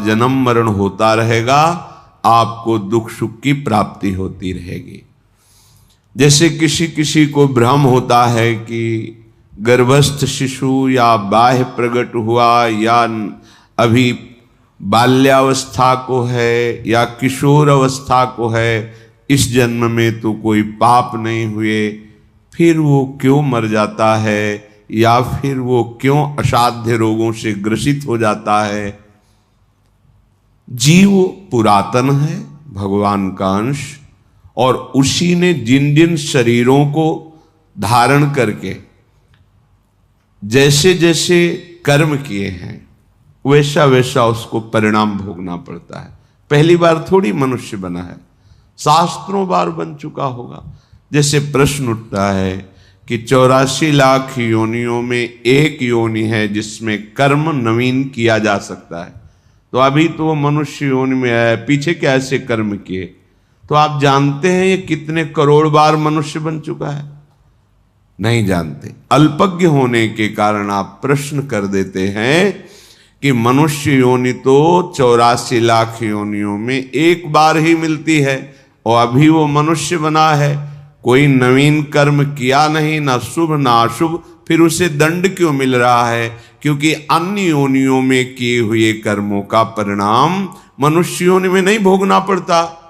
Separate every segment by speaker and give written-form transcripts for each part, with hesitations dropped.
Speaker 1: जन्म मरण होता रहेगा, आपको दुख सुख की प्राप्ति होती रहेगी। जैसे किसी किसी को भ्रम होता है कि गर्भस्थ शिशु या बाह्य प्रकट हुआ या अभी बाल्यावस्था को है या किशोर अवस्था को है, इस जन्म में तो कोई पाप नहीं हुए, फिर वो क्यों मर जाता है या फिर वो क्यों असाध्य रोगों से ग्रसित हो जाता है। जीव पुरातन है, भगवान का अंश, और उसी ने जिन जिन शरीरों को धारण करके जैसे जैसे कर्म किए हैं वैसा वैसा उसको परिणाम भोगना पड़ता है। पहली बार थोड़ी मनुष्य बना है, शास्त्रों बार बन चुका होगा। जैसे प्रश्न उठता है कि 84 लाख योनियों में एक योनि है जिसमें कर्म नवीन किया जा सकता है, तो अभी तो वो मनुष्य योनि में है, पीछे क्या ऐसे कर्म किए। तो आप जानते हैं ये कितने करोड़ बार मनुष्य बन चुका है? नहीं जानते। अल्पज्ञ होने के कारण आप प्रश्न कर देते हैं कि मनुष्य योनि तो 84 लाख योनियों में एक बार ही मिलती है और अभी वो मनुष्य बना है, कोई नवीन कर्म किया नहीं, ना शुभ ना अशुभ, फिर उसे दंड क्यों मिल रहा है? क्योंकि अन्य योनियों में किए हुए कर्मों का परिणाम मनुष्य योनि में नहीं भोगना पड़ता।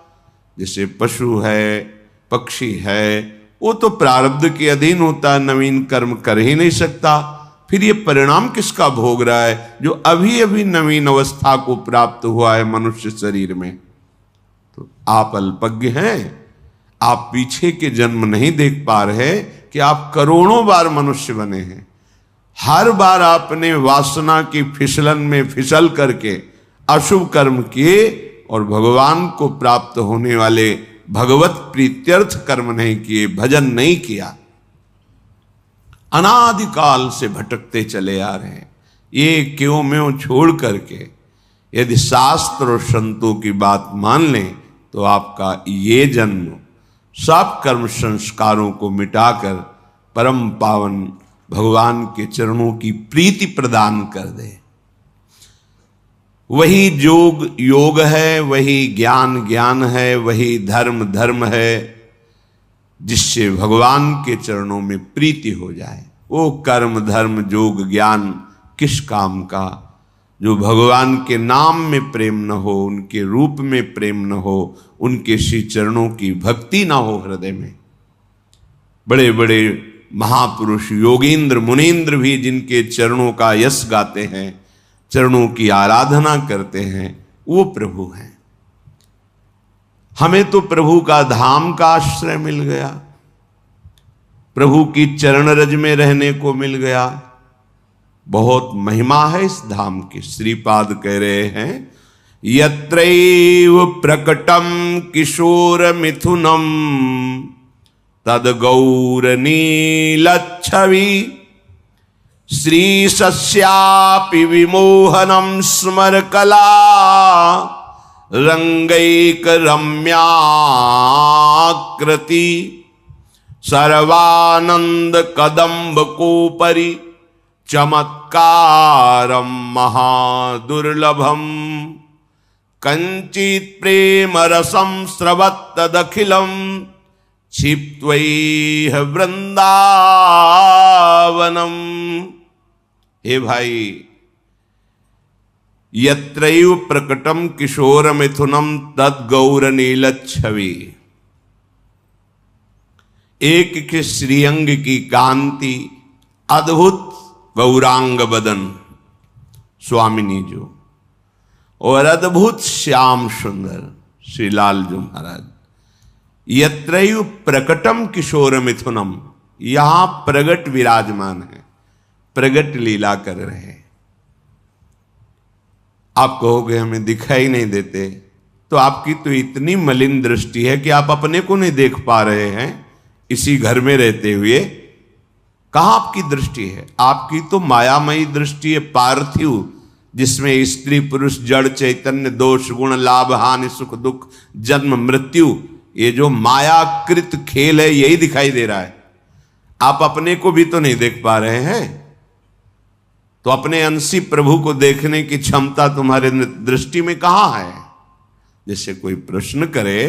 Speaker 1: जैसे पशु है, पक्षी है, वो तो प्रारब्ध के अधीन होता है, नवीन कर्म कर ही नहीं सकता। फिर ये परिणाम किसका भोग रहा है? जो अभी अभी नवीन अवस्था को प्राप्त हुआ है मनुष्य शरीर में। तो आप अल्पज्ञ हैं, आप पीछे के जन्म नहीं देख पा रहे कि आप करोड़ों बार मनुष्य बने हैं। हर बार आपने वासना की फिसलन में फिसल करके अशुभ कर्म किए और भगवान को प्राप्त होने वाले भगवत प्रीत्यर्थ कर्म नहीं किए, भजन नहीं किया। अनादिकाल से भटकते चले आ रहे हैं। ये क्यों म्यों छोड़ करके यदि शास्त्र और संतों की बात मान लें तो आपका ये जन्म सब कर्म संस्कारों को मिटाकर परम पावन भगवान के चरणों की प्रीति प्रदान कर दे। वही योग योग है, वही ज्ञान ज्ञान है, वही धर्म धर्म है, जिससे भगवान के चरणों में प्रीति हो जाए। वो कर्म धर्म योग ज्ञान किस काम का, जो भगवान के नाम में प्रेम न हो, उनके रूप में प्रेम न हो, उनके श्री चरणों की भक्ति ना हो हृदय में। बड़े बड़े महापुरुष योगींद्र मुनींद्र भी जिनके चरणों का यश गाते हैं, चरणों की आराधना करते हैं, वो प्रभु हैं। हमें तो प्रभु का धाम का आश्रय मिल गया, प्रभु की चरण रज में रहने को मिल गया। बहुत महिमा है इस धाम की। श्रीपाद कह रहे हैं, यत्रैव प्रकटम किशोर मिथुनम तद गौर नीलच्छवि श्री सस्यापि विमोहनम स्मर कला रंगैक रम्याकृति सर्वानंद कदम्ब कोपरि चमत्कारम महादुर्लभम कंचित प्रेम रसम स्रवत्तदखिलम क्षिप्त्वैह वृंदावनम। हे भाई, यत्रैव प्रकटम किशोर मिथुनम तद गौर नीलच्छवि। एक के श्रीअंग की कांति, अद्भुत गौरांग बदन स्वामिनी जो, और अद्भुत श्याम सुंदर श्री लालजू महाराज। यत्रैव प्रकटम किशोर मिथुनम, यहां प्रगट विराजमान है, प्रगट लीला कर रहे हैं। आप कहोगे हमें दिखाई नहीं देते, तो आपकी तो इतनी मलिन दृष्टि है कि आप अपने को नहीं देख पा रहे हैं। इसी घर में रहते हुए कहां आपकी दृष्टि है? आपकी तो मायामयी दृष्टि है, पार्थिव, जिसमें स्त्री पुरुष जड़ चैतन्य दोष गुण लाभ हानि सुख दुख जन्म मृत्यु, ये जो मायाकृत खेल है यही दिखाई दे रहा है। आप अपने को भी तो नहीं देख पा रहे हैं। तो अपने अंशी प्रभु को देखने की क्षमता तुम्हारे दृष्टि में कहां है? जैसे कोई प्रश्न करे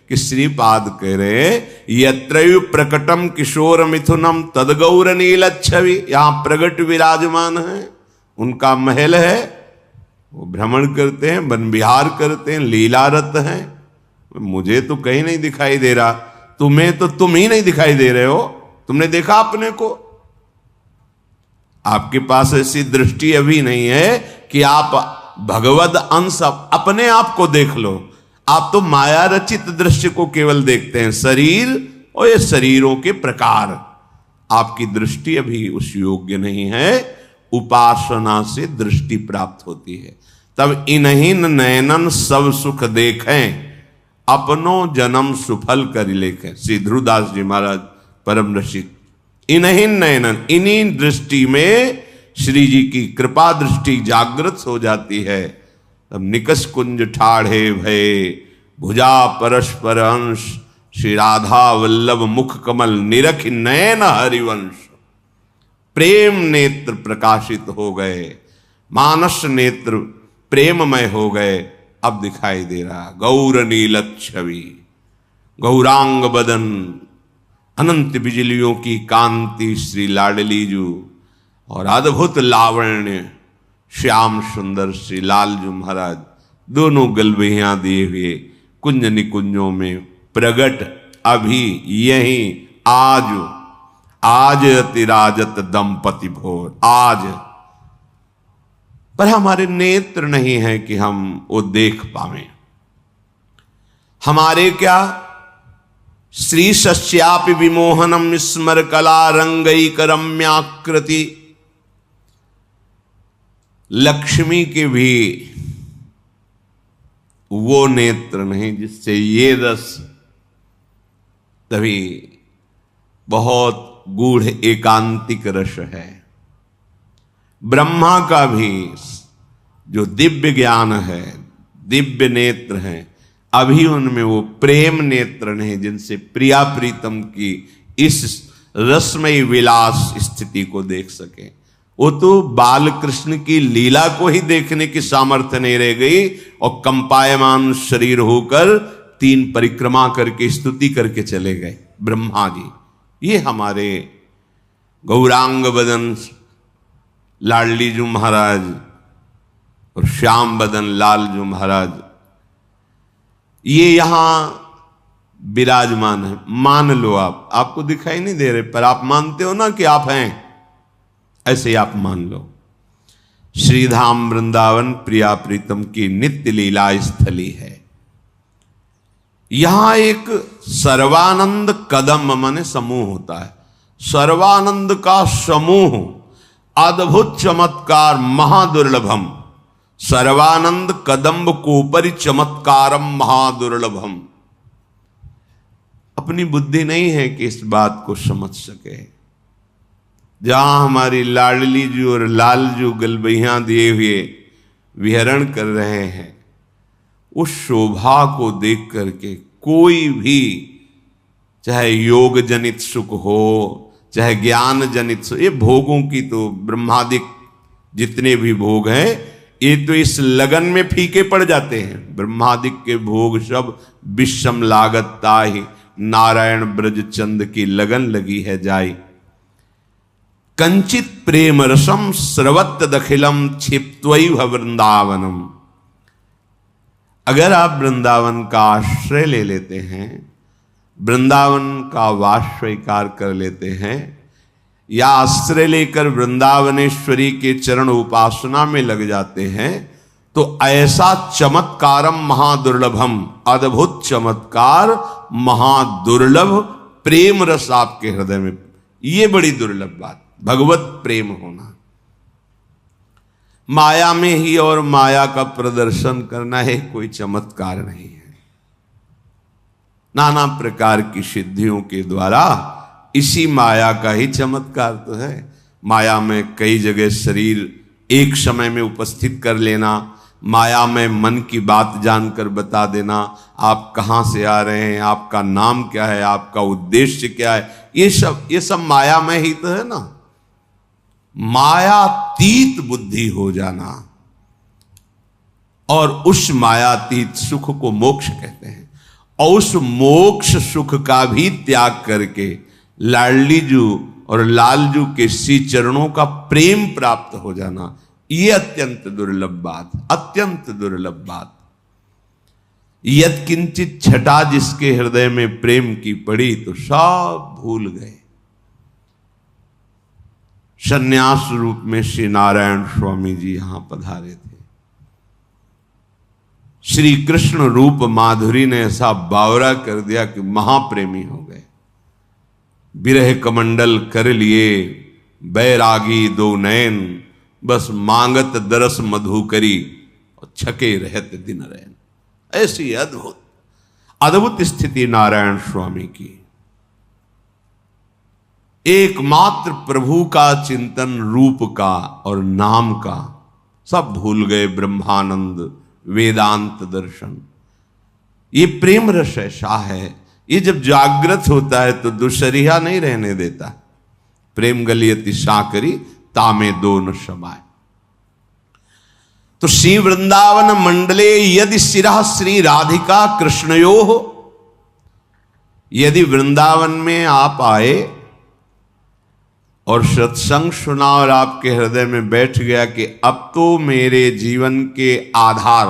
Speaker 1: कि श्रीपाद कह रहे यत्रयु प्रकटम किशोर मिथुनम तदगौर नीलच्छवि, यहां प्रगट विराजमान है, उनका महल है, वो भ्रमण करते हैं, वन विहार करते हैं, लीलारत हैं। मुझे तो कहीं नहीं दिखाई दे रहा, तुम्हें तो तुम ही नहीं दिखाई दे रहे हो। तुमने देखा अपने को? आपके पास ऐसी दृष्टि अभी नहीं है कि आप भगवद अंश अपने आप को देख लो। आप तो माया रचित दृश्य को केवल देखते हैं, शरीर और ये शरीरों के प्रकार। आपकी दृष्टि अभी उस योग्य नहीं है। उपासना से दृष्टि प्राप्त होती है। तब इन्हीन नयनन सब सुख देखें, अपनो जन्म सुफल कर लेखें। श्री ध्रुवदास जी महाराज परम रसिक। इन्हीन नयनन, इन्हीं दृष्टि में श्री जी की कृपा दृष्टि जागृत हो जाती है। तब निकस कुंज ठाढ़े भये, भुजा परस्पर अंश, श्री राधा वल्लभ मुख कमल, निरख नयन हरिवंश। प्रेम नेत्र प्रकाशित हो गए, मानस नेत्र प्रेममय हो गए। अब दिखाई दे रहा गौर नीलत छवि, गौरांग बदन, अनंत बिजलियों की कांति श्री लाडली जू, और अद्भुत लावण्य श्याम सुंदर श्री लालजू महाराज, दोनों गलबहियां दिए हुए कुंज निकुंजों में प्रगट अभी यही आज अतिराजत दंपति भोर। आज पर हमारे नेत्र नहीं है कि हम वो देख पावें। हमारे क्या श्री सस्यापि विमोहनम स्मर कला रंगैक रम्याकृति, लक्ष्मी के भी वो नेत्र नहीं जिससे ये रस, तभी बहुत गूढ़ एकांतिक रस है। ब्रह्मा का भी जो दिव्य ज्ञान है, दिव्य नेत्र हैं, अभी उनमें वो प्रेम नेत्र नहीं जिनसे प्रिया प्रीतम की इस रसमयी विलास स्थिति को देख सके। वो तो बाल कृष्ण की लीला को ही देखने की सामर्थ्य नहीं रह गई, और कंपायमान शरीर होकर 3 परिक्रमा करके स्तुति करके चले गए ब्रह्मा जी। ये हमारे गौरांग बदन लाडलीजू महाराज और श्याम बदन लालजू महाराज, ये यहां विराजमान है। मान लो आप, आपको दिखाई नहीं दे रहे पर आप मानते हो ना कि आप हैं, ऐसे ही आप मान लो। श्रीधाम वृंदावन प्रिया प्रीतम की नित्य लीला स्थली है। यहां एक सर्वानंद कदम माने समूह होता है। सर्वानंद का समूह, अद्भुत चमत्कार, महादुर्लभम। सर्वानंद कदम्ब कोपरि चमत्कारम महादुर्लभम। अपनी बुद्धि नहीं है कि इस बात को समझ सके। जहां हमारी लाडली जी और लालजू गलबहियां दिए हुए विहरण कर रहे हैं, उस शोभा को देख करके कोई भी, चाहे योग जनित सुख हो, चाहे ज्ञान जनित सुख, ये भोगों की तो ब्रह्मादिक जितने भी भोग हैं, ये तो इस लगन में फीके पड़ जाते हैं। ब्रह्मादिक के भोग सब विषम लागत ताहि, नारायण ब्रज चंद की लगन लगी है जाई। कंचित प्रेम रसम स्रवत दखिलम क्षिप्त्वैव वृंदावनम। अगर आप वृंदावन का आश्रय ले लेते हैं, वृंदावन का वास स्वीकार कर लेते हैं, या आश्रय लेकर वृंदावनेश्वरी के चरण उपासना में लग जाते हैं, तो ऐसा चमत्कारम महादुर्लभम, अद्भुत चमत्कार, महादुर्लभ प्रेम रस आपके हृदय में। ये बड़ी दुर्लभ बात, भगवत प्रेम होना। माया में ही और माया का प्रदर्शन करना है, कोई चमत्कार नहीं है। नाना प्रकार की सिद्धियों के द्वारा इसी माया का ही चमत्कार तो है। माया में कई जगह शरीर एक समय में उपस्थित कर लेना, माया में मन की बात जानकर बता देना, आप कहां से आ रहे हैं, आपका नाम क्या है, आपका उद्देश्य क्या है, ये सब माया में ही तो है ना। मायातीत बुद्धि हो जाना, और उस मायातीत सुख को मोक्ष कहते हैं। और उस मोक्ष सुख का भी त्याग करके लाडली जू और लालजू के श्री चरणों का प्रेम प्राप्त हो जाना, यह अत्यंत दुर्लभ बात, अत्यंत दुर्लभ बात। यद किंचित छटा जिसके हृदय में प्रेम की पड़ी तो सब भूल गए। सन्यास रूप में श्री नारायण स्वामी जी यहां पधारे थे। श्री कृष्ण रूप माधुरी ने ऐसा बावरा कर दिया कि महाप्रेमी हो गए। विरह कमंडल कर लिए बैरागी दो नयन, बस मांगत दरस मधु करी और छके रहते दिन रैन। ऐसी अद्भुत अद्भुत स्थिति नारायण स्वामी की। एकमात्र प्रभु का चिंतन, रूप का और नाम का, सब भूल गए। ब्रह्मानंद, वेदांत दर्शन, ये प्रेम रस ऐसा है, ये जब जागृत होता है तो दुसरिया नहीं रहने देता। प्रेम गलियति साकरी तामे दो न समाय। तो श्री वृंदावन मंडले यदि सिरा श्री राधिका कृष्णयो हो, यदि वृंदावन में आप आए और सत्संग सुना और आपके हृदय में बैठ गया कि अब तो मेरे जीवन के आधार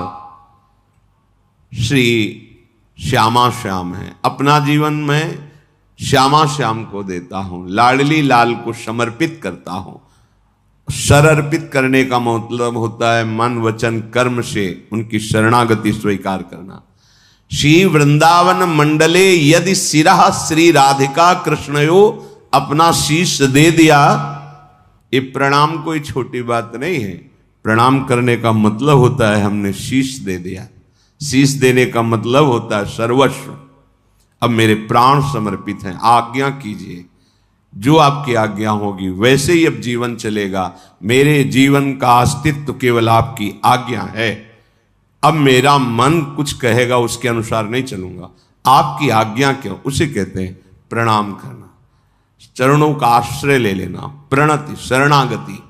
Speaker 1: श्री श्यामा श्याम है, अपना जीवन में श्यामा श्याम को देता हूं, लाडली लाल को समर्पित करता हूं। शरअर्पित करने का मतलब होता है मन वचन कर्म से उनकी शरणागति स्वीकार करना। श्री वृंदावन मंडले यदि सिरा श्री राधिका कृष्णयो, अपना शीश दे दिया। ये प्रणाम कोई छोटी बात नहीं है। प्रणाम करने का मतलब होता है हमने शीश दे दिया। शीश देने का मतलब होता है सर्वस्व। अब मेरे प्राण समर्पित हैं, आज्ञा कीजिए, जो आपकी आज्ञा होगी वैसे ही अब जीवन चलेगा। मेरे जीवन का अस्तित्व केवल आपकी आज्ञा है। अब मेरा मन कुछ कहेगा उसके अनुसार नहीं चलूंगा, आपकी आज्ञा क्यों, उसे कहते हैं प्रणाम करना, चरणों का आश्रय ले लेना, प्रणति शरणागति।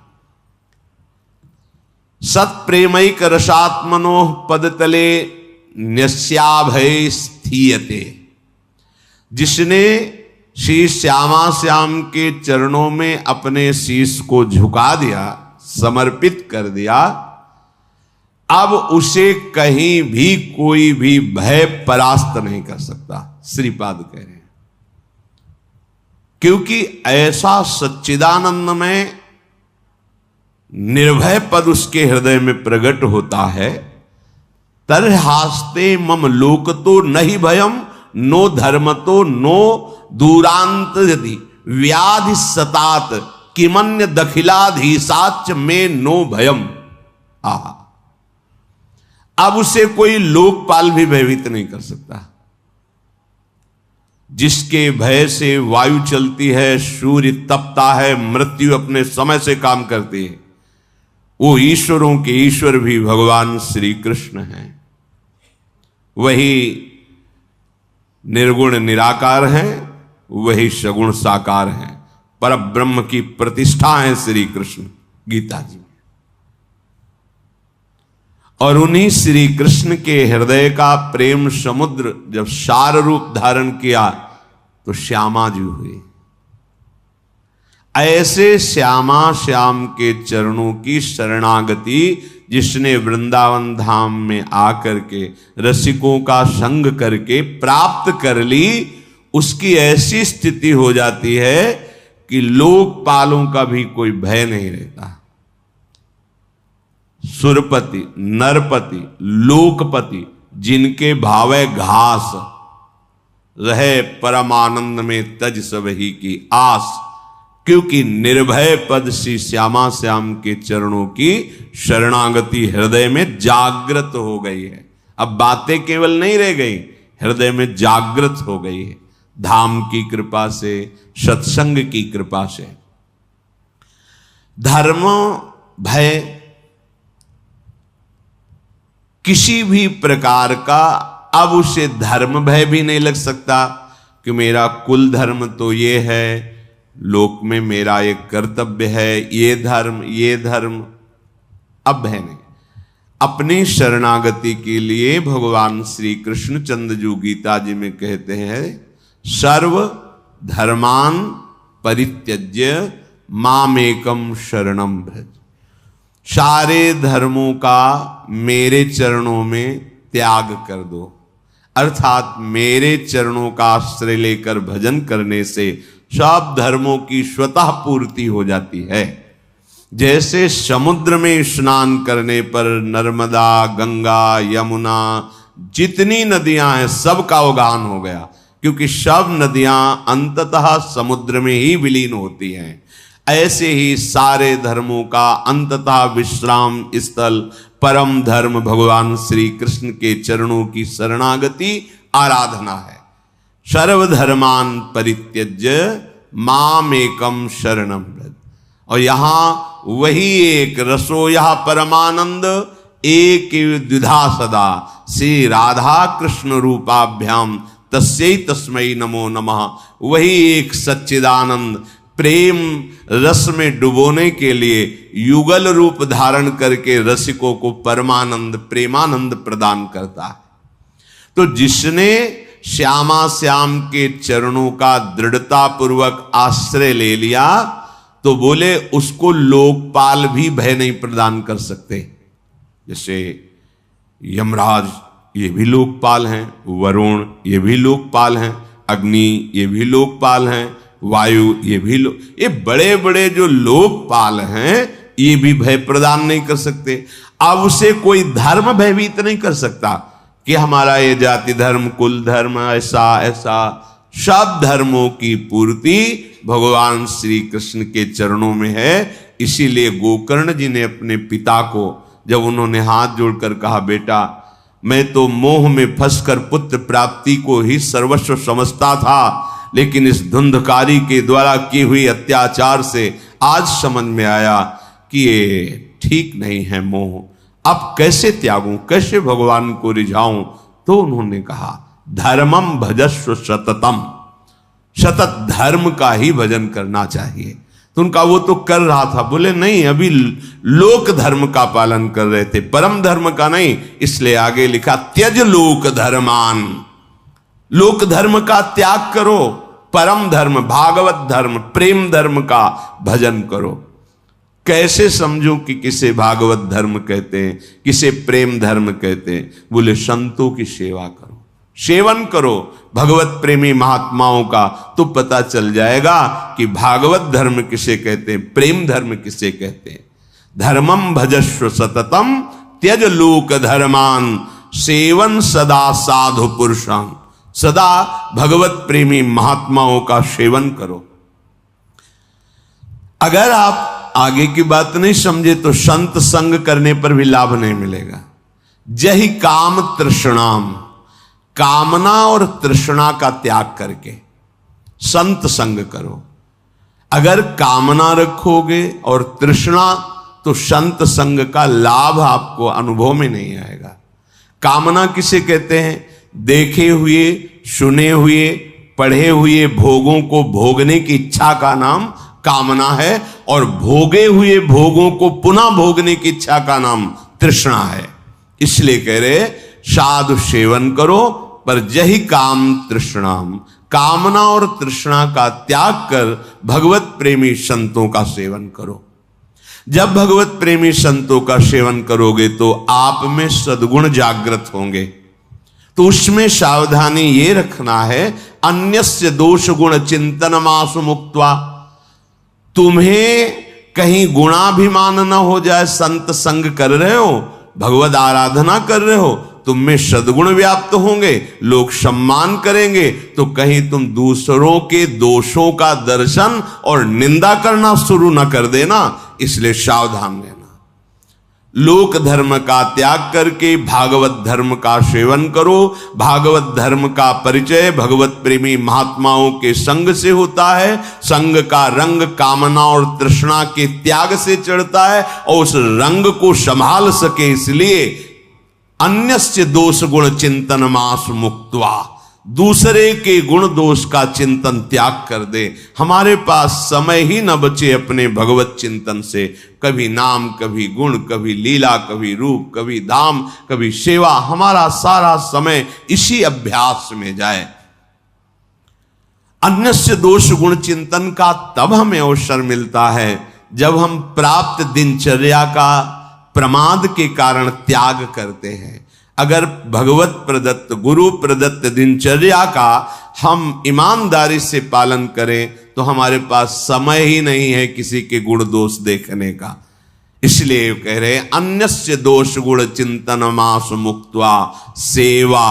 Speaker 1: सत प्रेमैक रसात्मनो पदतले न्यस्याभय स्थीयते। जिसने श्री श्यामा श्याम के चरणों में अपने शीश को झुका दिया, समर्पित कर दिया, अब उसे कहीं भी कोई भी भय परास्त नहीं कर सकता, श्रीपाद कह रहे हैं। क्योंकि ऐसा सच्चिदानंद में निर्भय पद उसके हृदय में प्रकट होता है। तरहास्ते मम लोकतो नहीं भयम, नो धर्मतो नो दूरांत यदि व्याधि सतात किमन्य दखिलाधीसाच में नो भयम। आहा, अब उसे कोई लोकपाल भी भयभीत नहीं कर सकता। जिसके भय से वायु चलती है, सूर्य तपता है, मृत्यु अपने समय से काम करती है, वो ईश्वरों के ईश्वर भी भगवान श्री कृष्ण हैं। वही निर्गुण निराकार हैं, वही सगुण साकार हैं, पर ब्रह्म की प्रतिष्ठा है श्री कृष्ण गीता जी में। और उन्हीं श्री कृष्ण के हृदय का प्रेम समुद्र जब सार रूप धारण किया तो श्यामा जी हुई। ऐसे श्यामा श्याम के चरणों की शरणागति जिसने वृंदावन धाम में आकर के रसिकों का संग करके प्राप्त कर ली, उसकी ऐसी स्थिति हो जाती है कि लोकपालों का भी कोई भय नहीं रहता। सुरपति, नरपति, लोकपति, जिनके भावे घास रहे परमानंद में तज सबही की आस। क्योंकि निर्भय पद श्री श्यामा श्याम के चरणों की शरणागति हृदय में जागृत हो गई है। अब बातें केवल नहीं रह गई, हृदय में जागृत हो गई है, धाम की कृपा से, सत्संग की कृपा से। धर्म भय किसी भी प्रकार का अब उसे धर्म भय भी नहीं लग सकता कि मेरा कुल धर्म तो ये है, लोक में मेरा एक कर्तव्य है, ये धर्म अब है नहीं। अपनी शरणागति के लिए भगवान श्री कृष्ण चंद्र जी गीता जी में कहते हैं, सर्व धर्मान परित्यज्य मामेकम शरणम व्रज। सारे धर्मों का मेरे चरणों में त्याग कर दो, अर्थात मेरे चरणों का आश्रय लेकर भजन करने से सब धर्मों की स्वतः पूर्ति हो जाती है। जैसे समुद्र में स्नान करने पर नर्मदा, गंगा, यमुना, जितनी नदियां हैं सबका अवगाहन हो गया, क्योंकि सब नदियां अंततः समुद्र में ही विलीन होती हैं। ऐसे ही सारे धर्मों का अंततः विश्राम स्थल परम धर्म भगवान श्री कृष्ण के चरणों की शरणागति आराधना है। सर्वधर्मान परित्यज्य मामेकम शरणम व्रज। और यहां वही एक रसोया परमानंद एक द्विधा सदा श्री राधा कृष्ण रूपाभ्याम तस्यै तस्मै नमो नमः। वही एक सच्चिदानंद प्रेम रस में डुबोने के लिए युगल रूप धारण करके रसिकों को परमानंद प्रेमानंद प्रदान करता है। तो जिसने श्यामा श्याम के चरणों का दृढ़ता पूर्वक आश्रय ले लिया तो बोले उसको लोकपाल भी भय नहीं प्रदान कर सकते। जैसे यमराज ये भी लोकपाल हैं, वरुण ये भी लोकपाल हैं, अग्नि ये भी लोकपाल हैं, वायु ये भी ये बड़े बड़े जो लोकपाल हैं ये भी भय प्रदान नहीं कर सकते। अब उसे कोई धर्म भयभीत नहीं कर सकता कि हमारा ये जाति धर्म कुल धर्म ऐसा ऐसा। सब धर्मों की पूर्ति भगवान श्री कृष्ण के चरणों में है। इसीलिए गोकर्ण जी ने अपने पिता को जब उन्होंने हाथ जोड़कर कहा, बेटा मैं तो मोह में फंसकर पुत्र प्राप्ति को ही सर्वस्व समझता था, लेकिन इस धुंधकारी के द्वारा की हुई अत्याचार से आज समझ में आया कि ये ठीक नहीं है मोह। अब कैसे त्यागूं, कैसे भगवान को रिझाऊं? तो उन्होंने कहा धर्मम भजस्व सततम, सतत धर्म का ही भजन करना चाहिए। तो उनका वो तो कर रहा था, बोले नहीं अभी लोक धर्म का पालन कर रहे थे, परम धर्म का नहीं। इसलिए आगे लिखा त्यज लोक धर्मान, लोक धर्म का त्याग करो, परम धर्म भागवत धर्म प्रेम धर्म का भजन करो। कैसे समझूं कि किसे भागवत धर्म कहते हैं, किसे प्रेम धर्म कहते हैं? बोले संतों की सेवा करो, सेवन करो भगवत प्रेमी महात्माओं का, तो पता चल जाएगा कि भागवत धर्म किसे कहते हैं, प्रेम धर्म किसे कहते हैं। धर्मम भजस्व सततम त्यज लोक धर्मान सेवन सदा साधु पुरुषां। सदा भगवत प्रेमी महात्माओं का सेवन करो। अगर आप आगे की बात नहीं समझे तो संत संग करने पर भी लाभ नहीं मिलेगा। जहि काम तृष्णाम, कामना और तृष्णा का त्याग करके संत संग करो। अगर कामना रखोगे और तृष्णा तो संत संग का लाभ आपको अनुभव में नहीं आएगा। कामना किसे कहते हैं? देखे हुए, सुने हुए, पढ़े हुए भोगों को भोगने की इच्छा का नाम कामना है, और भोगे हुए भोगों को पुनः भोगने की इच्छा का नाम तृष्णा है। इसलिए कह रहे साधु सेवन करो, पर जहि काम तृष्णाम, कामना और तृष्णा का त्याग कर भगवत प्रेमी संतों का सेवन करो। जब भगवत प्रेमी संतों का सेवन करोगे तो आप में सद्गुण जागृत होंगे। तो उसमें सावधानी ये रखना है, अन्यस्य दोष गुण चिंतनमासु मुक्त्वा। तुम्हें कहीं गुणाभिमान न हो जाए। संत संग कर रहे हो, भगवत आराधना कर रहे हो, तुम में सद्गुण व्याप्त होंगे, लोग सम्मान करेंगे, तो कहीं तुम दूसरों के दोषों का दर्शन और निंदा करना शुरू न कर देना। इसलिए सावधान रहना। लोक धर्म का त्याग करके भागवत धर्म का सेवन करो। भागवत धर्म का परिचय भगवत प्रेमी महात्माओं के संग से होता है। संग का रंग कामना और तृष्णा के त्याग से चढ़ता है, और उस रंग को संभाल सके इसलिए अन्यस्य दोष गुण चिंतन मास मुक्त्वा, दूसरे के गुण दोष का चिंतन त्याग कर दे। हमारे पास समय ही न बचे अपने भगवत चिंतन से। कभी नाम, कभी गुण, कभी लीला, कभी रूप, कभी धाम, कभी सेवा। हमारा सारा समय इसी अभ्यास में जाए। अन्यस्य दोष गुण चिंतन का तब हमें अवसर मिलता है जब हम प्राप्त दिनचर्या का प्रमाद के कारण त्याग करते हैं। अगर भगवत प्रदत्त, गुरु प्रदत्त दिनचर्या का हम ईमानदारी से पालन करें तो हमारे पास समय ही नहीं है किसी के गुण दोष देखने का। इसलिए कह रहे अन्यस्य दोष गुण चिंतन मास मुक्त्वा सेवा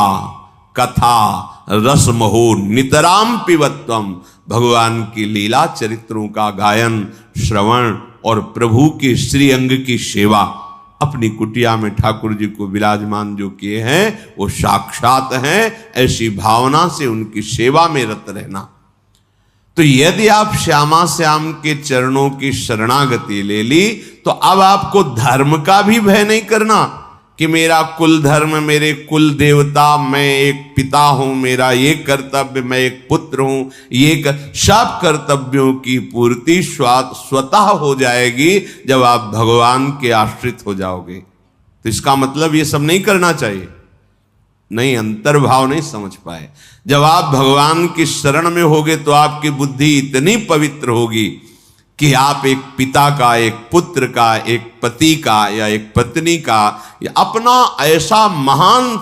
Speaker 1: कथा रसमहो नितराम पिबत्वम। भगवान की लीला चरित्रों का गायन, श्रवण और प्रभु के श्री अंग की सेवा। अपनी कुटिया में ठाकुर जी को विराजमान जो किए हैं वो साक्षात हैं। ऐसी भावना से उनकी सेवा में रत रहना। तो यदि आप श्यामा श्याम के चरणों की शरणागति ले ली तो अब आपको धर्म का भी भय नहीं करना कि मेरा कुल धर्म, मेरे कुल देवता, मैं एक पिता हूं, मेरा ये कर्तव्य, मैं एक पुत्र हूं। ये सब कर्तव्यों की पूर्ति स्वतः हो जाएगी जब आप भगवान के आश्रित हो जाओगे। तो इसका मतलब ये सब नहीं करना चाहिए। नहीं, अंतर्भाव नहीं समझ पाए। जब आप भगवान की शरण में होगे तो आपकी बुद्धि इतनी पवित्र होगी कि आप एक पिता का, एक पुत्र का, एक पति का या एक पत्नी का या अपना ऐसा महान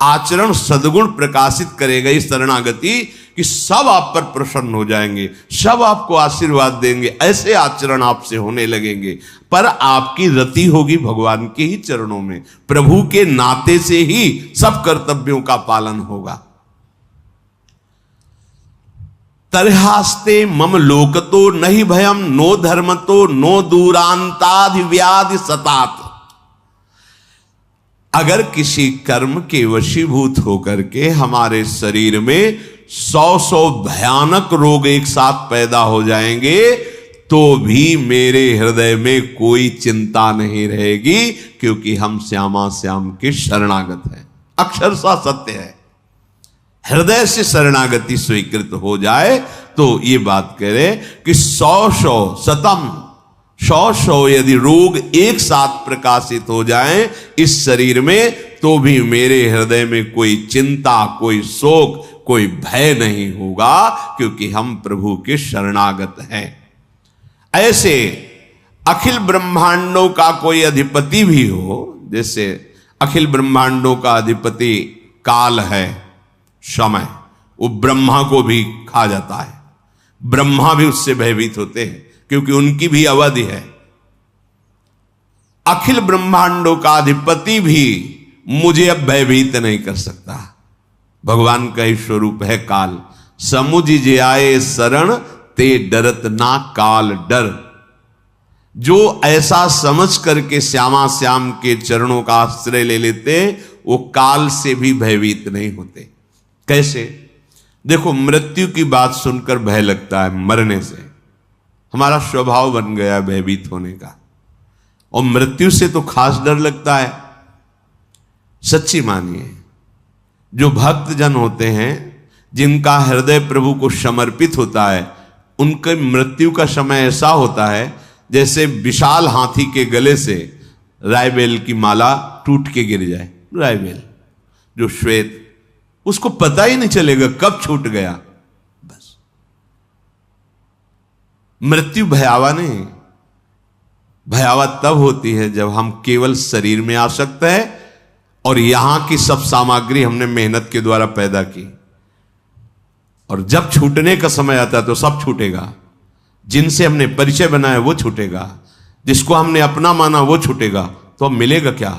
Speaker 1: आचरण सद्गुण प्रकाशित करेगा इस शरणागति कि सब आप पर प्रसन्न हो जाएंगे, सब आपको आशीर्वाद देंगे। ऐसे आचरण आपसे होने लगेंगे। पर आपकी रति होगी भगवान के ही चरणों में। प्रभु के नाते से ही सब कर्तव्यों का पालन होगा। तरहास्ते मम लोकतो नहीं भयम नो धर्मतो नो दूरांताधि व्याधि सतात। अगर किसी कर्म के वशीभूत होकर के हमारे शरीर में 100 भयानक रोग एक साथ पैदा हो जाएंगे तो भी मेरे हृदय में कोई चिंता नहीं रहेगी, क्योंकि हम श्यामा श्याम के शरणागत हैं। अक्षरशः सत्य है। हृदय से शरणागति स्वीकृत हो जाए तो ये बात कह रहे कि 100 यदि रोग एक साथ प्रकाशित हो जाएं इस शरीर में तो भी मेरे हृदय में कोई चिंता, कोई शोक, कोई भय नहीं होगा, क्योंकि हम प्रभु के शरणागत हैं। ऐसे अखिल ब्रह्मांडों का कोई अधिपति भी हो, जैसे अखिल ब्रह्मांडों का अधिपति काल है, समय, वो ब्रह्मा को भी खा जाता है। ब्रह्मा भी उससे भयभीत होते हैं क्योंकि उनकी भी अवधि है। अखिल ब्रह्मांडों का अधिपति भी मुझे अब भयभीत नहीं कर सकता। भगवान का ही स्वरूप है काल। समुझ जे आए शरण ते डरत ना काल डर। जो ऐसा समझ करके श्यामा श्याम के चरणों का आश्रय ले लेते वो काल से भी भयभीत नहीं होते। कैसे? देखो, मृत्यु की बात सुनकर भय लगता है। मरने से हमारा स्वभाव बन गया भयभीत होने का, और मृत्यु से तो खास डर लगता है। सच्ची मानिए, जो भक्त जन होते हैं, जिनका हृदय प्रभु को समर्पित होता है, उनके मृत्यु का समय ऐसा होता है जैसे विशाल हाथी के गले से रायबेल की माला टूट के गिर जाए। रायबेल जो श्वेत, उसको पता ही नहीं चलेगा कब छूट गया। बस मृत्यु भयावा नहीं, भयावा तब होती है जब हम केवल शरीर में आसक्त हैं और यहां की सब सामग्री हमने मेहनत के द्वारा पैदा की, और जब छूटने का समय आता है तो सब छूटेगा। जिनसे हमने परिचय बनाया वो छूटेगा, जिसको हमने अपना माना वो छूटेगा। तो अब मिलेगा क्या?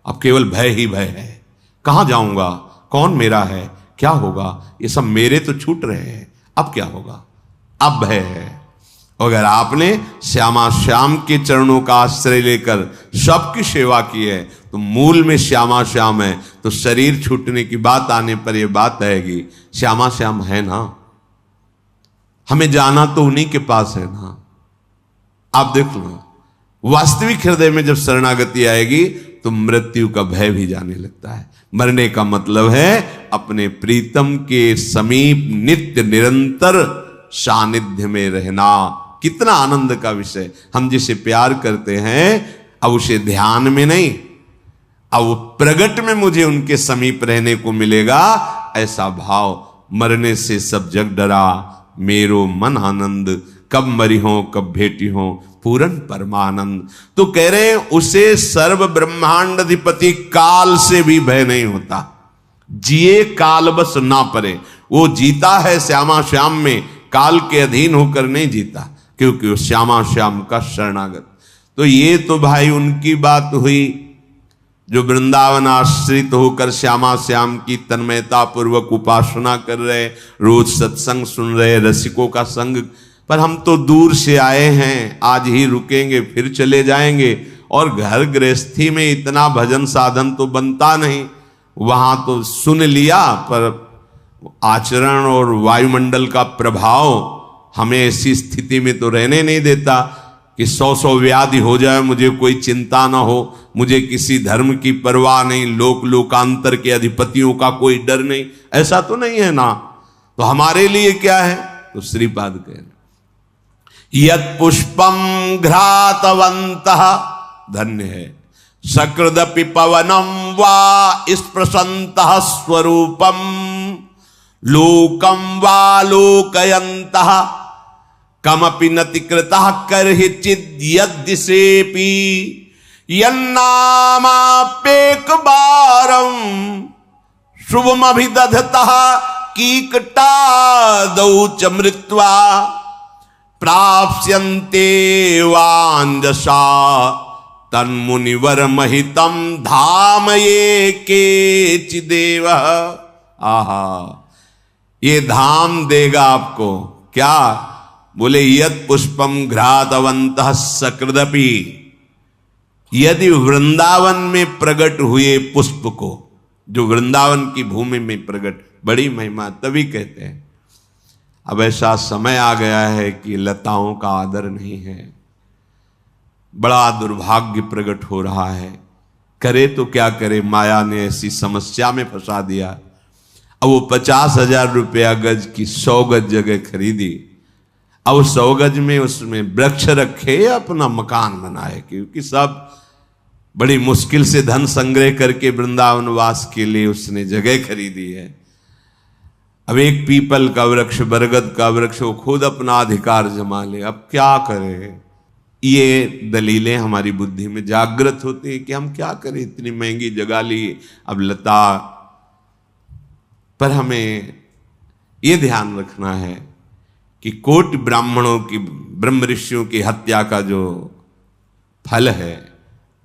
Speaker 1: अब केवल भय ही भय है। कहां जाऊंगा, कौन मेरा है, क्या होगा, ये सब मेरे तो छूट रहे हैं, अब क्या होगा? अब भय है। अगर आपने श्यामा श्याम के चरणों का आश्रय लेकर सबकी सेवा की है तो मूल में श्यामा श्याम है, तो शरीर छूटने की बात आने पर यह बात आएगी, श्यामा श्याम है ना, हमें जाना तो उन्हीं के पास है ना। आप देख लो, वास्तविक हृदय में जब शरणागति आएगी तो मृत्यु का भय भी जाने लगता है। मरने का मतलब है अपने प्रीतम के समीप नित्य निरंतर सानिध्य में रहना। कितना आनंद का विषय। हम जिसे प्यार करते हैं अब उसे ध्यान में नहीं, अब वो प्रगट में मुझे उनके समीप रहने को मिलेगा, ऐसा भाव। मरने से सब जग डरा, मेरो मन आनंद, कब मरी हो कब भेटी हो, पूरन परमानंद। तो कह रहे हैं उसे सर्व ब्रह्मांड अधिपति काल से भी भय नहीं होता। जिए काल बस ना परे। वो जीता है श्यामा श्याम में, काल के अधीन होकर नहीं जीता, क्योंकि वो श्यामा श्याम का शरणागत। तो ये तो भाई उनकी बात हुई जो वृंदावन आश्रित होकर श्यामा श्याम की तन्मयता पूर्वक उपासना कर रहे, रोज सत्संग सुन रहे, रसिकों का संग। पर हम तो दूर से आए हैं, आज ही रुकेंगे फिर चले जाएंगे, और घर गृहस्थी में इतना भजन साधन तो बनता नहीं। वहां तो सुन लिया, पर आचरण और वायुमंडल का प्रभाव हमें ऐसी स्थिति में तो रहने नहीं देता कि 100 व्याधि हो जाए, मुझे कोई चिंता ना हो, मुझे किसी धर्म की परवाह नहीं, लोकांतर के अधिपतियों का कोई डर नहीं। ऐसा तो नहीं है ना। तो हमारे लिए क्या है? तो श्रीपाद कह रहे यत् पुष्पम घ्रातवन्तः, धन्य है, सकृदपि पवनम वा स्पृशन्तः स्वरूपम, लोकम वा लोकयन्तः, कमपि नतिकृतः कर्हिचिद् यद्दिशेऽपि, यन्नामाप्येक बारं शुभमभिदधतः कीकटादौ च मृत्वा, प्राप्स्यन्ते वाञ्जसा तन्मुनिवर महितम धाम ये केचिदेव। आहा, ये धाम देगा आपको। क्या बोले? यत् पुष्पम घ्रातवन्तः सकृदपि, यदि वृंदावन में प्रकट हुए पुष्प को, जो वृंदावन की भूमि में प्रकट, बड़ी महिमा, तभी कहते हैं। अब ऐसा समय आ गया है कि लताओं का आदर नहीं है, बड़ा दुर्भाग्य प्रकट हो रहा है। करे तो क्या करे, माया ने ऐसी समस्या में फंसा दिया। अब वो 50,000 रुपया गज की 100 गज जगह खरीदी, अब 100 गज में उसमें वृक्ष रखे, अपना मकान बनाए, क्योंकि सब बड़ी मुश्किल से धन संग्रह करके वृंदावन वास के लिए उसने जगह खरीदी है। अब एक पीपल का वृक्ष, बरगद का वृक्ष, वो खुद अपना अधिकार जमा ले। अब क्या करें? ये दलीलें हमारी बुद्धि में जागृत होती है कि हम क्या करें, इतनी महंगी जगह ली, अब लता। पर हमें ये ध्यान रखना है कि कोटि ब्राह्मणों की, ब्रह्म ऋषियों की हत्या का जो फल है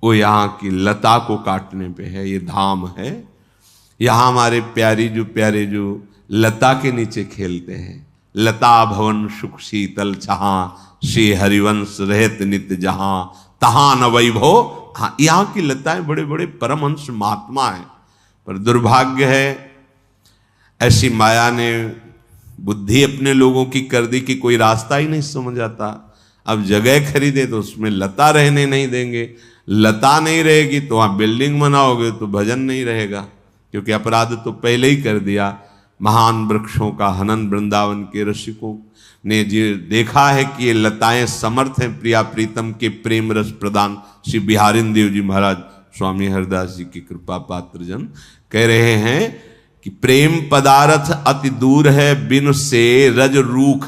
Speaker 1: वो यहाँ की लता को काटने पे है। ये धाम है। यहाँ हमारे प्यारे जो लता के नीचे खेलते हैं, लता भवन सुख शीतल छहा, श्री हरिवंश रहत नित्य जहां, तहां न वैभव। हाँ, यहाँ की लताएं बड़े बड़े परमहंस महात्मा हैं। पर दुर्भाग्य है, ऐसी माया ने बुद्धि अपने लोगों की कर दी कि कोई रास्ता ही नहीं समझ आता। अब जगह खरीदे तो उसमें लता रहने नहीं देंगे, लता नहीं रहेगी तो वहां बिल्डिंग बनाओगे तो भजन नहीं रहेगा, क्योंकि अपराध तो पहले ही कर दिया। महान वृक्षों का हनन वृंदावन के रसिकों ने देखा है कि ये लताएं समर्थ हैं प्रिया प्रीतम के प्रेम रस प्रदान। श्री बिहारिन देव जी महाराज स्वामी हरदास जी की कृपा पात्र जन कह रहे हैं कि प्रेम पदार्थ अति दूर है बिन से रज रूख।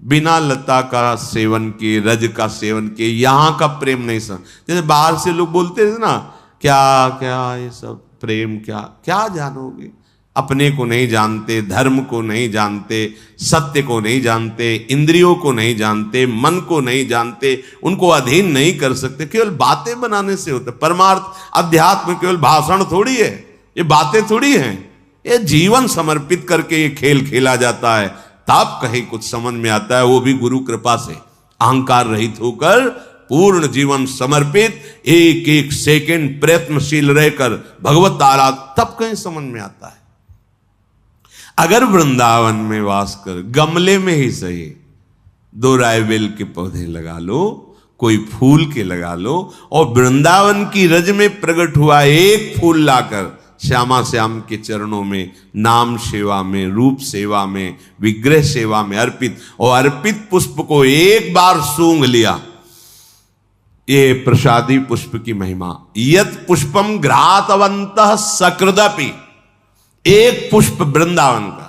Speaker 1: बिना लता का सेवन के, रज का सेवन के यहां का प्रेम नहीं समझ। जैसे बाहर से लोग बोलते थे ना, क्या क्या ये सब प्रेम, क्या क्या जानोगे, अपने को नहीं जानते, धर्म को नहीं जानते, सत्य को नहीं जानते, इंद्रियों को नहीं जानते, मन को नहीं जानते, उनको अधीन नहीं कर सकते। केवल बातें बनाने से होता। परमार्थ अध्यात्म केवल भाषण थोड़ी है, ये बातें थोड़ी हैं, ये जीवन समर्पित करके ये खेल खेला जाता है, तब कहीं कुछ समझ में आता है। वो भी गुरु कृपा से अहंकार रहित होकर पूर्ण जीवन समर्पित, एक एक सेकंड प्रयत्नशील रहकर भगवत आराधना, तब कहीं समझ में आता है। अगर वृंदावन में वास कर गमले में ही सही 2 रायबेल के पौधे लगा लो, कोई फूल के लगा लो, और वृंदावन की रज में प्रकट हुआ एक फूल लाकर श्यामा श्याम के चरणों में, नाम सेवा में, रूप सेवा में, विग्रह सेवा में अर्पित, और अर्पित पुष्प को एक बार सूंघ लिया। ये प्रसादी पुष्प की महिमा। यत पुष्पम घ्रातवंतः सकृदपि, एक पुष्प वृंदावन का,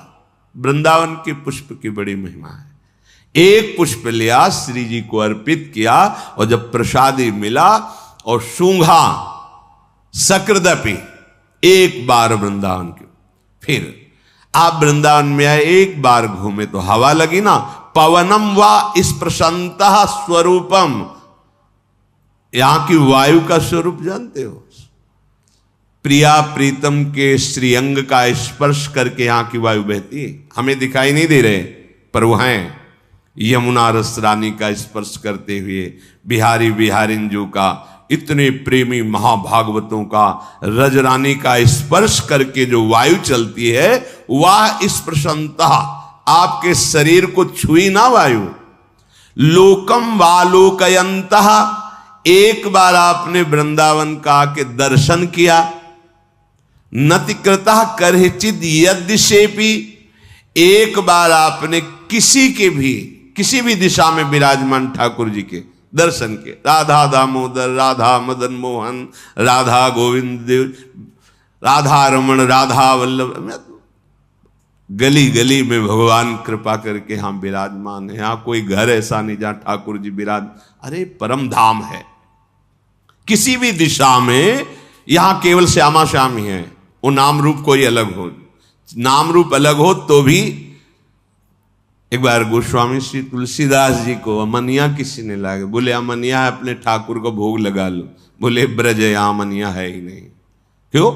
Speaker 1: वृंदावन के पुष्प की बड़ी महिमा है। एक पुष्प लिया, श्री जी को अर्पित किया, और जब प्रसादी मिला और सूंघा, सकृदपि, एक बार वृंदावन की। फिर आप वृंदावन में आए, एक बार घूमे तो हवा लगी ना, पवनम वा स्पृशंतः स्वरूपम, यहां की वायु का स्वरूप जानते हो? प्रिया प्रीतम के श्रीअंग का स्पर्श करके यहां की वायु बहती है। हमें दिखाई नहीं दे रहे, पर वो हैं। यमुना रस रानी का स्पर्श करते हुए, बिहारी बिहारिंजू का, इतने प्रेमी महाभागवतों का, रजरानी का स्पर्श करके जो वायु चलती है, वह स्पर्शंता आपके शरीर को छुई ना वायु। लोकम वालोकयंतः, एक बार आपने वृंदावन का आके दर्शन किया। नतिकृतः करहिचिद यद्यशेपि, एक बार आपने किसी भी दिशा में विराजमान ठाकुर जी के दर्शन किए। राधा दामोदर, राधा मदन मोहन, राधा गोविंद देव, राधा रमण, राधा वल्लभ, गली गली में भगवान कृपा करके हम विराजमान है। यहां कोई घर ऐसा नहीं जहां ठाकुर जी विराज, अरे परम धाम है। किसी भी दिशा में यहां केवल श्यामा श्याम ही है। वो नाम रूप कोई अलग हो, नाम रूप अलग हो तो भी। एक बार गोस्वामी श्री तुलसीदास जी को अमनिया किसी ने लाया, बोले अमनिया है, अपने ठाकुर को भोग लगा लो। बोले ब्रज यहां अमनिया है ही नहीं। क्यों?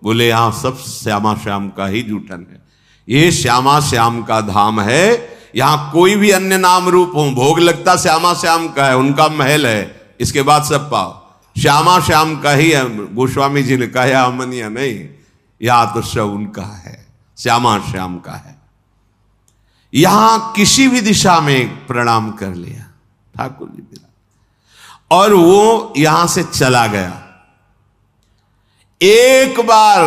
Speaker 1: बोले यहां सब श्यामा श्याम का ही जूठन है। ये श्यामा श्याम का धाम है, यहां कोई भी अन्य नाम रूप हो, भोग लगता श्यामा श्याम का है, उनका महल है, इसके बाद सब पाओ श्यामा श्याम का ही है। गोस्वामी जी ने कहा अमनिया नहीं, या तो सब उनका है, श्यामा श्याम का है। यहां किसी भी दिशा में प्रणाम कर लिया ठाकुर जी बिना, और वो यहां से चला गया। एक बार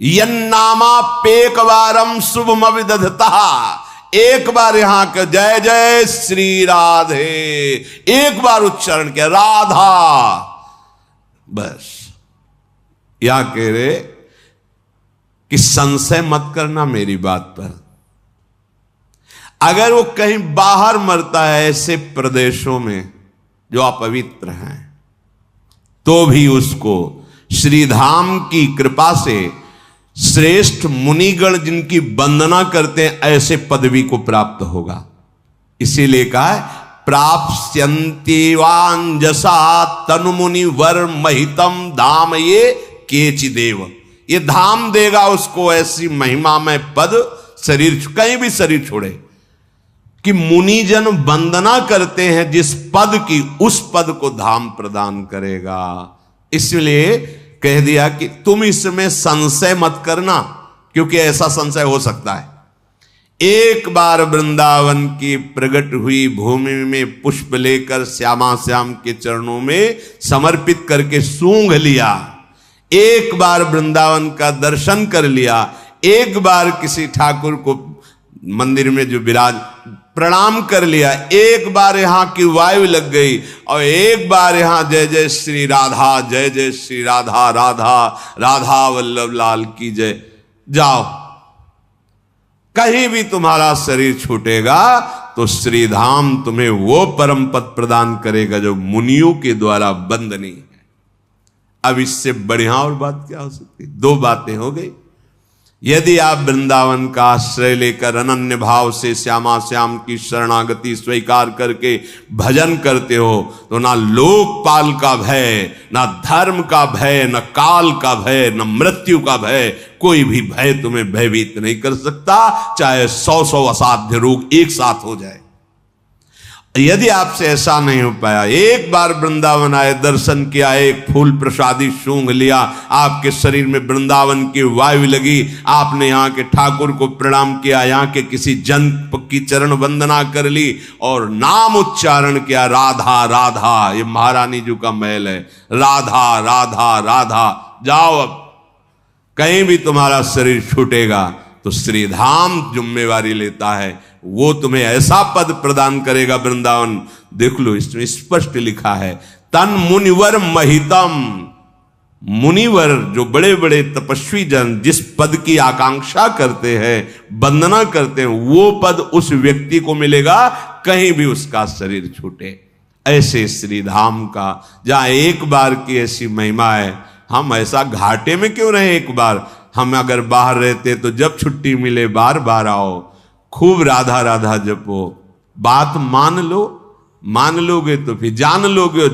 Speaker 1: यन्नामा पेक बारम शुभम विदधता, एक बार यहां का जय जय श्री राधे एक बार उच्चारण किया, राधा, बस। या कह रहे कि संशय मत करना मेरी बात पर। अगर वो कहीं बाहर मरता है ऐसे प्रदेशों में जो अपवित्र हैं, तो भी उसको श्रीधाम की कृपा से श्रेष्ठ मुनिगण जिनकी वंदना करते हैं, ऐसे पदवी को प्राप्त होगा। इसीलिए कहा है प्राप्स्यन्ति वांजसा तनुमुनि वर महितम धाम ये केचिदेव। ये धाम देगा उसको ऐसी महिमा में पद, शरीर कहीं भी शरीर छोड़े, कि मुनिजन वंदना करते हैं जिस पद की, उस पद को धाम प्रदान करेगा। इसलिए कह दिया कि तुम इसमें संशय मत करना, क्योंकि ऐसा संशय हो सकता है। एक बार वृंदावन की प्रकट हुई भूमि में पुष्प लेकर श्यामा श्याम के चरणों में समर्पित करके सूंघ लिया, एक बार वृंदावन का दर्शन कर लिया, एक बार किसी ठाकुर को मंदिर में जो विराज प्रणाम कर लिया, एक बार यहां की वायु लग गई, और एक बार यहां जय जय श्री राधा, जय जय श्री राधा, राधा राधा वल्लभ लाल की जय। जाओ, कहीं भी तुम्हारा शरीर छूटेगा तो श्रीधाम तुम्हें वो परम पद प्रदान करेगा जो मुनियों के द्वारा वंदनीय है। अब इससे बढ़िया और बात क्या हो सकती? दो बातें हो गई। यदि आप वृंदावन का आश्रय लेकर अनन्य भाव से श्यामा श्याम की शरणागति स्वीकार करके भजन करते हो, तो ना लोकपाल का भय, ना धर्म का भय, न काल का भय, न मृत्यु का भय, कोई भी भय तुम्हें भयभीत नहीं कर सकता, चाहे 100 असाध्य रोग एक साथ हो जाए। यदि आपसे ऐसा नहीं हो पाया, एक बार वृंदावन आए, दर्शन किया, एक फूल प्रसादी सूंघ लिया, आपके शरीर में वृंदावन की वायु लगी, आपने यहाँ के ठाकुर को प्रणाम किया, यहाँ के किसी जन की चरण वंदना कर ली और नाम उच्चारण किया, राधा राधा, ये महारानी जी का महल है, राधा राधा राधा, जाओ अब कहीं भी तुम्हारा शरीर छूटेगा तो श्रीधाम जिम्मेवारी लेता है, वो तुम्हें ऐसा पद प्रदान करेगा वृंदावन। देख लो, इसमें स्पष्ट लिखा है, तन मुनिवर महितम। मुनिवर जो बड़े बड़े तपस्वी जन जिस पद की आकांक्षा करते हैं, वंदना करते हैं, वो पद उस व्यक्ति को मिलेगा, कहीं भी उसका शरीर छूटे। ऐसे श्रीधाम का जहां एक बार की ऐसी महिमा है, हम ऐसा घाटे में क्यों रहे एक बार। हम अगर बाहर रहते तो जब छुट्टी मिले बार बार आओ, खूब राधा राधा जपो। बात मान लो, मान लोगे तो फिर जान लोगे।